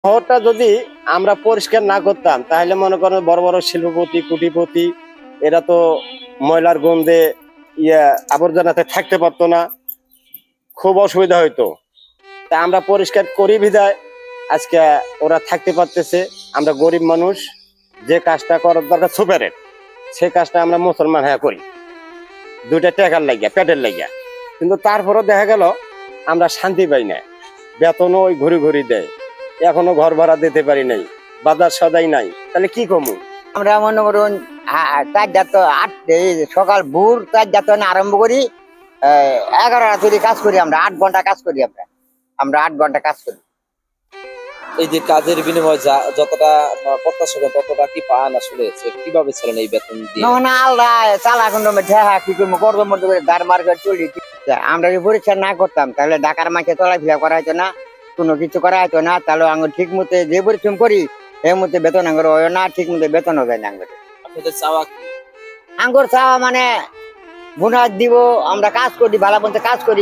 শহরটা যদি আমরা পরিষ্কার না করতাম তাহলে মনে করেন বড় বড় শিল্পপতি কোটিপতি এরা তো ময়লার গন্ধে ইয়া আবর্জনাতে থাকতে পারতো না, খুব অসুবিধা হইতো। তা আমরা পরিষ্কার করি বিধায় আজকে ওরা থাকতে পারতেছে। আমরা গরিব মানুষ, যে কাজটা করার দরকার সুপারের, সে কাজটা আমরা মুসলমান হ্যাঁ করি দুইটা টাকার লাগিয়া পেটের লাগিয়া। কিন্তু তারপরও দেখা গেল আমরা শান্তি পাই না, বেতনও ওই ঘুরি ঘুরি দেয়, এখনো ঘর ভাড়া দিতে পারি নাই, বাজার সদাই নাই, তাহলে কি কমু? আমরা মনে করুন চারটা তো সকাল ভোর চারটা তো আরম্ভ করি 11টা তৈরি কাজ করি। আমরা 8 ঘন্টা কাজ করি। আমরা 8 ঘন্টা কাজ করি। এই যে কাজের বিনিময়ে যতটা প্রত্যাশা করেন ততটা কি পান আসলে? কিভাবে চলেন এই বেতন দিয়ে? না আল্লাহ চালা এখন কি করবো গর্ব মধ্যে করে ধার মার করে চলি। আমরা যদি পরীক্ষা না করতাম তাহলে ঢাকার মাঝে চলাফেরা করা হতো না, কোনো কিছু করা হতো না। তাহলে আমি ঠিক মতো যে পরিশ্রম করি এর মধ্যে বেতন আঙ্গুর হয় না, ঠিক মতো বেতনও যায় না। আপনাদের চাওয়া কি? আঙ্গুর চাওয়া মানে বোনাস দিব, আমরা কাজ করি, ভালো মতো কাজ করি,